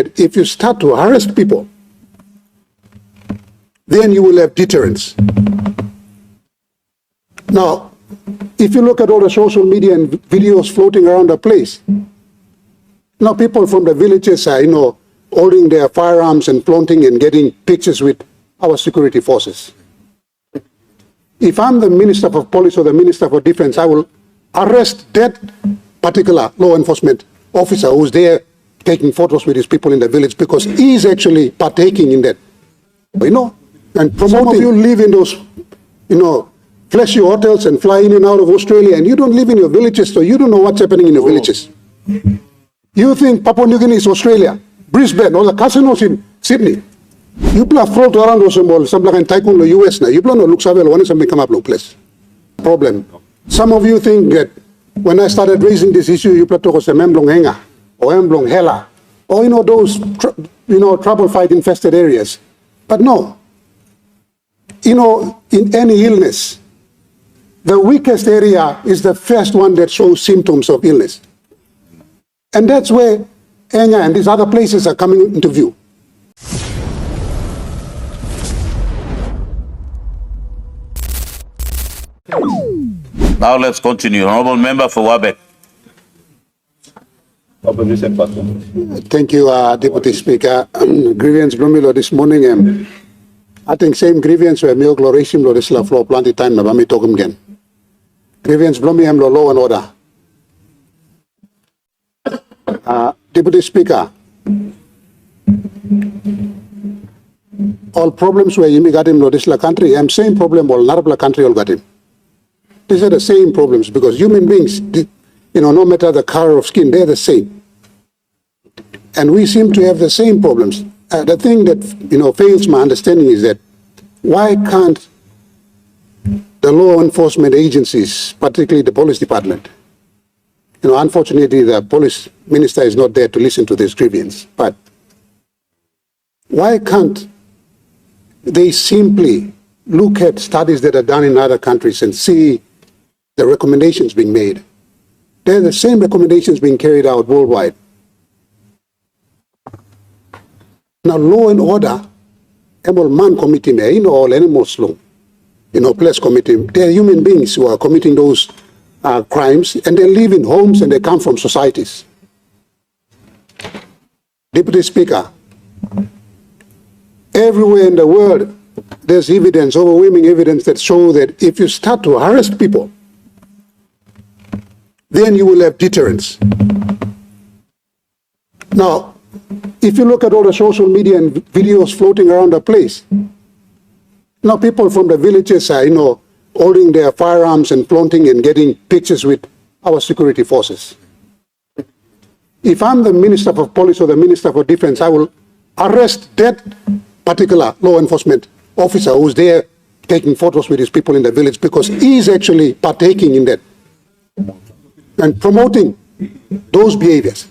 If you start to harass people, then you will have deterrence. Now, if you look at all the social media and videos floating around the place, now people from the villages are, holding their firearms and flaunting and getting pictures with our security forces. If I'm the Minister for Police or the Minister for Defense, I will arrest that particular law enforcement officer who's there taking photos with his people in the village, because he's actually partaking in that, and promoting. Some of you live in those, flashy hotels and fly in and out of Australia, and you don't live in your villages, so you don't know what's happening in your villages. You think Papua New Guinea is Australia, Brisbane, or the casinos in Sydney. You play float around those malls, some like in Taekwondo, US now. You play no look savel one something come up no place. Problem. Some of you think that when I started raising this issue, you play to go Memblong Enga or Memblong Hela, or those trouble fight infested areas. But no. In any illness, the weakest area is the first one that shows symptoms of illness. And that's where Enga and these other places are coming into view. Now let's continue. Honourable Member for Wabag. Thank you, Deputy Speaker. Grievance Blumilo this morning. I think same grievance where Mio Glorishim lo this la floor plenty time na bami talk again. Grievance Blumilo lo law and order. Deputy Speaker, all problems where you got him lo this la country, same problem all Narabla country all got him. These are the same problems because human beings, no matter the color of skin, they're the same. And we seem to have the same problems. The thing that, fails my understanding is that why can't the law enforcement agencies, particularly the police department, unfortunately the police minister is not there to listen to this grievance, but why can't they simply look at studies that are done in other countries and see the recommendations being made? They're the same recommendations being carried out worldwide. Now, law and order, man committee me, all animals law, place committee, they're human beings who are committing those crimes, and they live in homes and they come from societies. Deputy Speaker, everywhere in the world, there's evidence, overwhelming evidence that show that if you start to harass people, then you will have deterrence. Now, if you look at all the social media and videos floating around the place, now people from the villages are, holding their firearms and flaunting and getting pictures with our security forces. If I'm the Minister for Police or the Minister for Defense, I will arrest that particular law enforcement officer who's there taking photos with his people in the village, because he's actually partaking in that and promoting those behaviors.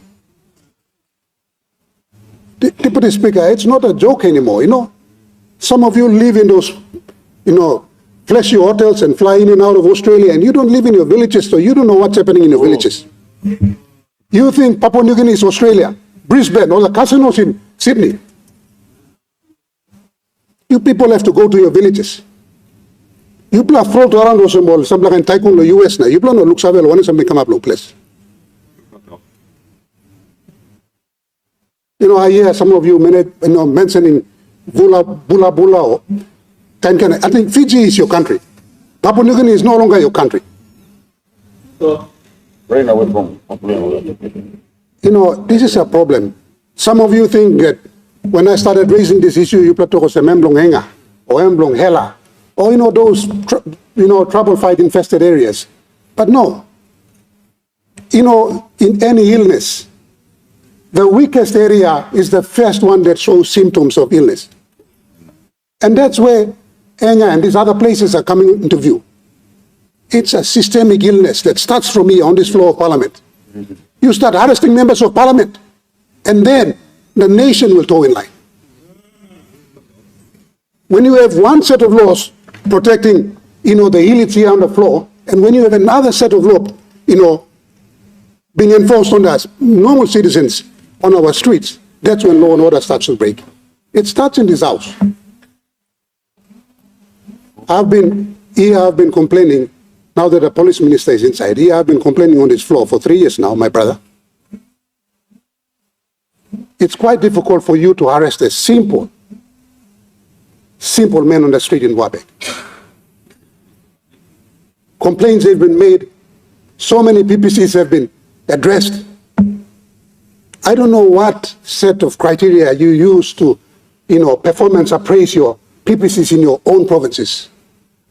Deputy Speaker, it's not a joke anymore, Some of you live in those, flashy hotels and fly in and out of Australia, and you don't live in your villages, so you don't know what's happening in your villages. You think Papua New Guinea is Australia, Brisbane, or the casinos in Sydney. You people have to go to your villages. You play float around those malls, some like in Taekwondo, US now. You play no look savel one something come up no place. I hear some of you mentioning Bula. I think Fiji is your country. Papua New Guinea is no longer your country. This is a problem. Some of you think that when I started raising this issue, you play to go Memblong Enga or Memblong Hela, or those trouble fight infested areas. But no. In any illness, the weakest area is the first one that shows symptoms of illness. And that's where Enga and these other places are coming into view. It's a systemic illness that starts from here on this floor of Parliament. You start arresting members of Parliament, and then the nation will toe in line. When you have one set of laws protecting, the illness here on the floor, and when you have another set of law, being enforced on us, normal citizens on our streets, that's when law and order starts to break. It starts in this house. I've been complaining, now that the police minister is inside, I've been complaining on this floor for 3 years now, my brother. It's quite difficult for you to arrest a simple man on the street in Wabag. Complaints have been made. So many PPCs have been addressed. I don't know what set of criteria you use to, performance appraise your PPCs in your own provinces.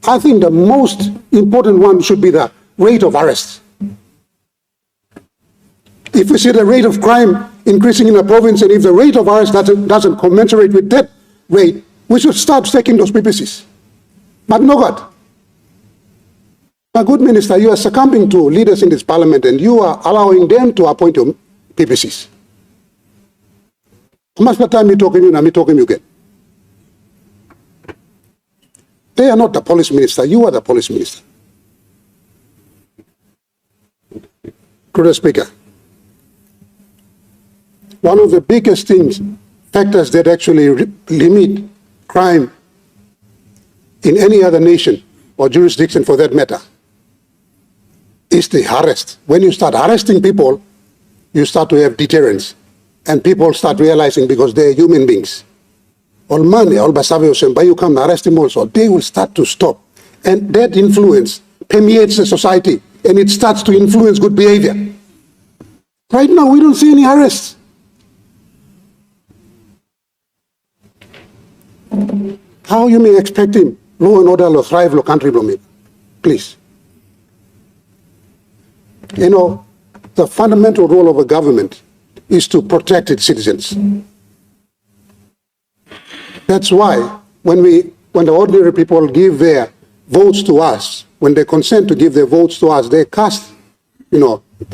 I think the most important one should be the rate of arrest. If we see the rate of crime increasing in a province, and if the rate of arrest doesn't commensurate with that rate, we should start taking those PPCs. But no God. A good minister, you are succumbing to leaders in this parliament and you are allowing them to appoint your PPCs. How much time me talking you, now me talking you again? They are not the police minister, you are the police minister. Mr. Speaker, one of the biggest factors that actually limit crime in any other nation or jurisdiction for that matter is the arrest. When you start arresting people, you start to have deterrence. And people start realizing, because they're human beings, all money, all basavio, but you come arrest them also, they will start to stop. And that influence permeates the society and it starts to influence good behavior. Right now, we don't see any arrests. How you may expect him law and order will thrive lo country from it? Please. The fundamental role of a government is to protect its citizens. That's why when the ordinary people give their votes to us, when they consent to give their votes to us, they cast,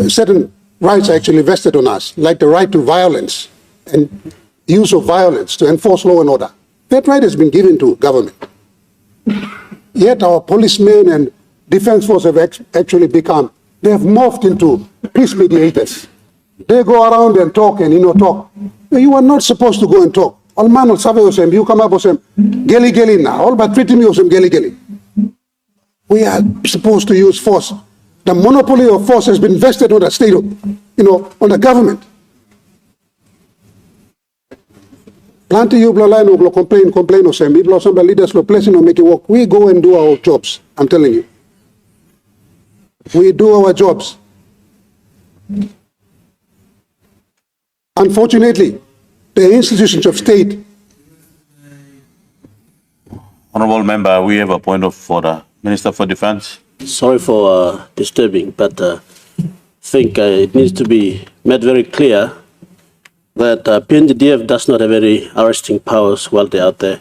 certain rights are actually vested on us, like the right to violence and use of violence to enforce law and order. That right has been given to government. Yet our policemen and defense force have actually they have morphed into peace mediators. They go around and talk and, talk. You are not supposed to go and talk. All man will suffer you come up with some geli now. All but treating you some geli. We are supposed to use force. The monopoly of force has been vested on the state, on the government. Plenty you complain or some people, some leaders will place make it work. We go and do our jobs. I'm telling you. We do our jobs. Unfortunately, the institutions of state. Honorable member, we have a point of order. Minister for Defense. Sorry for disturbing, but I think it needs to be made very clear that PNGDF does not have any arresting powers while they're out there.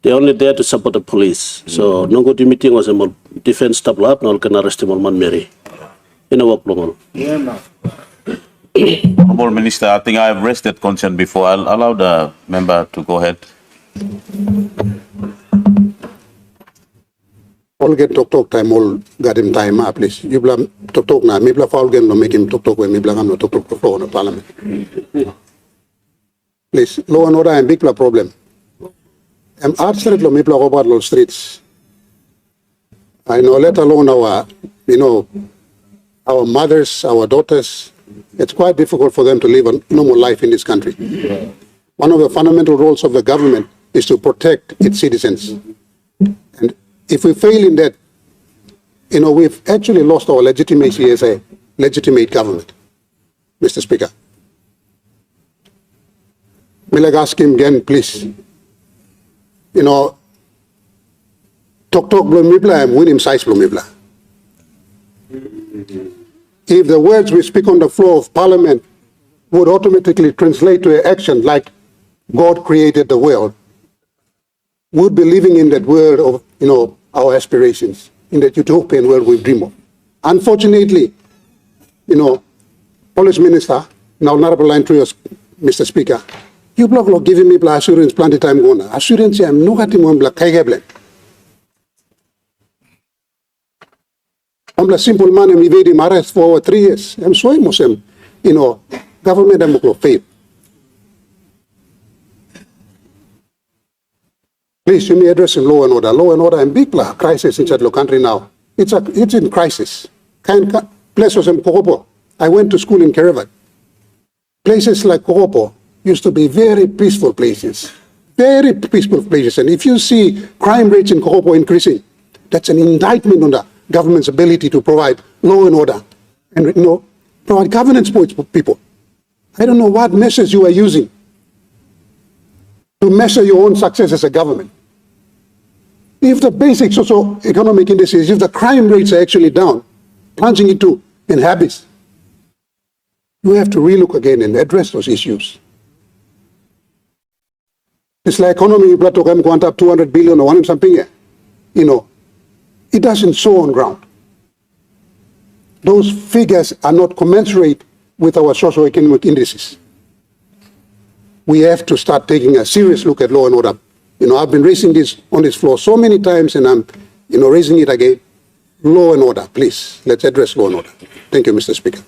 They're only there to support the police. So, no good meeting was a defense staff lab, no can arrest him on Man Mary. In a walk long. Honorable Minister, I think I have raised that concern before. I'll allow the member to go ahead. All get talk time, all got him time, please. You blame talk now. Me blame foul again, no make him talk when me blame no talk floor on the parliament. Please, law and order and big problem. Art street lo me blame about law streets. I know, let alone our, our mothers, our daughters. It's quite difficult for them to live a normal life in this country. One of the fundamental roles of the government is to protect its citizens. And if we fail in that, we've actually lost our legitimacy as a legitimate government, Mr. Speaker. May I ask him again, please? Talk blumibla and win him size blumibla. If the words we speak on the floor of Parliament would automatically translate to action like God created the world, we'd be living in that world of, our aspirations, in that utopian world we dream of. Unfortunately, Police Minister, now honorable line to us, Mr. Speaker, you block giving me assurance plenty time going. Assurance I'm no getting one black kaigeble. I'm a simple man and we made him arrest for over 3 years. I'm so emotional, government and fail. Please, you may address in law and order. Law and order and big crisis inside the country now. It's in crisis. Places in Kokopo. I went to school in Kerevat. Places like Kokopo used to be very peaceful places. Very peaceful places. And if you see crime rates in Kokopo increasing, that's an indictment on the government's ability to provide law and order and provide governance points for people. I don't know what measures you are using to measure your own success as a government. If the basic socio-economic indices, if the crime rates are actually down, plunging into habits, you have to relook again and address those issues. It's like economy, blood to come up 200 billion or one something, it doesn't show on ground. Those figures are not commensurate with our socio-economic indices. We have to start taking a serious look at law and order. I've been raising this on this floor so many times, and I'm, raising it again. Law and order, please. Let's address law and order. Thank you, Mr. Speaker.